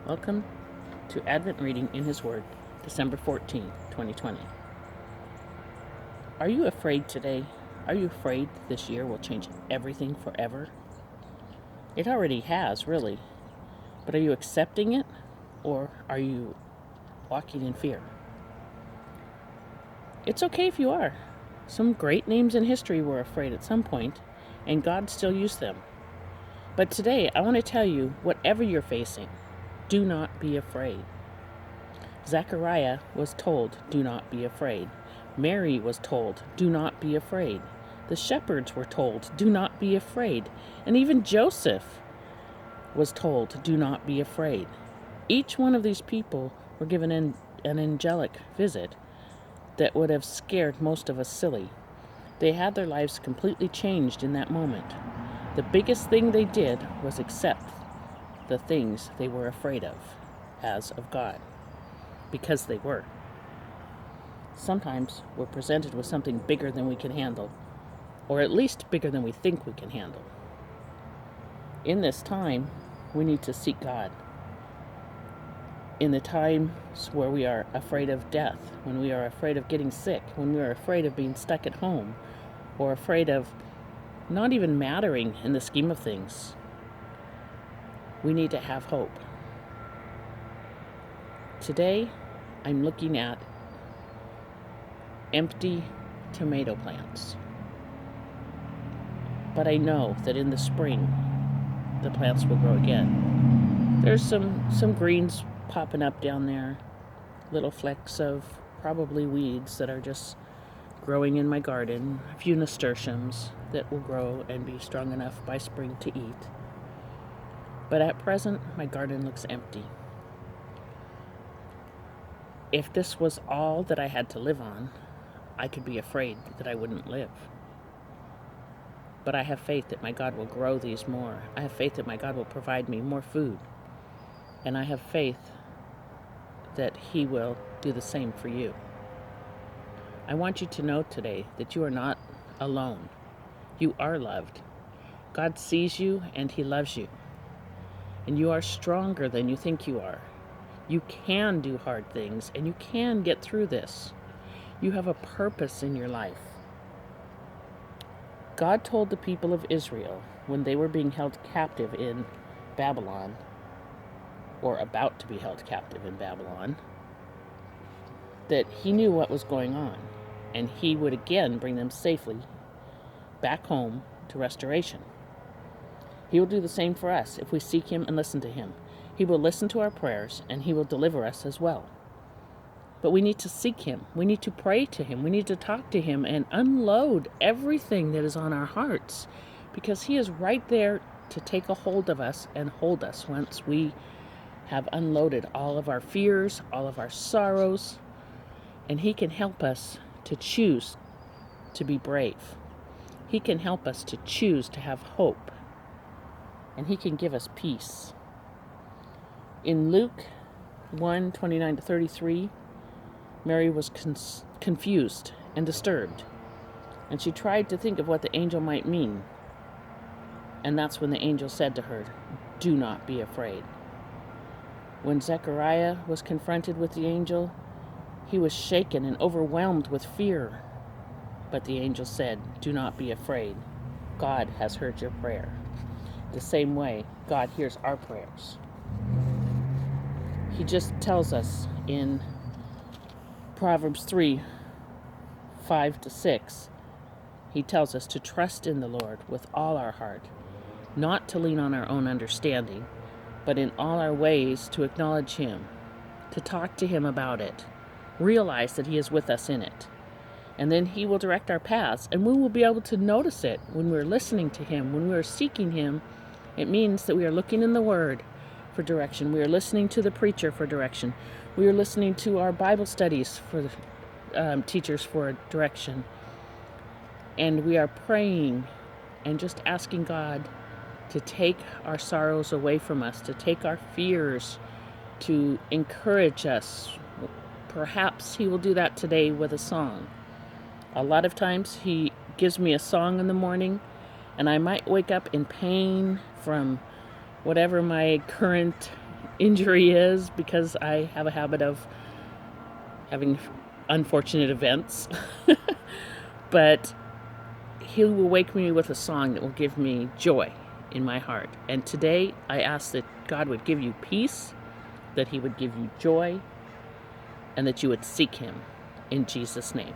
Welcome to Advent Reading in His Word, December 14, 2020. Are you afraid today? Are you afraid this year will change everything forever? It already has, really. But are you accepting it, or are you walking in fear? It's okay if you are. Some great names in history were afraid at some point, and God still used them. But today, I want to tell you, whatever you're facing, do not be afraid. Zechariah was told, do not be afraid. Mary was told, do not be afraid. The shepherds were told, do not be afraid. And even Joseph was told, do not be afraid. Each one of these people were given an angelic visit that would have scared most of us silly. They had their lives completely changed in that moment. The biggest thing they did was accept the things they were afraid of as of God, because they were. Sometimes we're presented with something bigger than we can handle, or at least bigger than we think we can handle. In this time, we need to seek God. In the times where we are afraid of death, when we are afraid of getting sick, when we are afraid of being stuck at home, or afraid of not even mattering in the scheme of things, we need to have hope. Today, I'm looking at empty tomato plants. But I know that in the spring, the plants will grow again. There's some greens popping up down there, little flecks of probably weeds that are just growing in my garden, a few nasturtiums that will grow and be strong enough by spring to eat. But at present, my garden looks empty. If this was all that I had to live on, I could be afraid that I wouldn't live. But I have faith that my God will grow these more. I have faith that my God will provide me more food. And I have faith that He will do the same for you. I want you to know today that you are not alone. You are loved. God sees you and He loves you. And you are stronger than you think you are. You can do hard things, and you can get through this. You have a purpose in your life. God told the people of Israel, when they were being held captive in Babylon, or about to be held captive in Babylon, that He knew what was going on, and He would again bring them safely back home to restoration. He will do the same for us if we seek Him and listen to Him. He will listen to our prayers, and He will deliver us as well. But we need to seek Him. We need to pray to Him. We need to talk to Him and unload everything that is on our hearts, because He is right there to take a hold of us and hold us once we have unloaded all of our fears, all of our sorrows, and He can help us to choose to be brave. He can help us to choose to have hope, and He can give us peace. In Luke 1:29-33, Mary was confused and disturbed, and she tried to think of what the angel might mean. And that's when the angel said to her, do not be afraid. When Zechariah was confronted with the angel, he was shaken and overwhelmed with fear. But the angel said, do not be afraid. God has heard your prayer. The same way, God hears our prayers. He just tells us in Proverbs 3:5-6, He tells us to trust in the Lord with all our heart, not to lean on our own understanding, but in all our ways to acknowledge Him, to talk to Him about it, realize that He is with us in it. And then He will direct our paths, and we will be able to notice it when we're listening to Him, when we're seeking Him. It means that we are looking in the Word for direction. We are listening to the preacher for direction. We are listening to our Bible studies for the teachers for direction. And we are praying and just asking God to take our sorrows away from us, to take our fears, to encourage us. Perhaps He will do that today with a song. A lot of times He gives me a song in the morning, and I might wake up in pain from whatever my current injury is, because I have a habit of having unfortunate events. But He will wake me with a song that will give me joy in my heart. And today I ask that God would give you peace, that He would give you joy, and that you would seek Him in Jesus' name.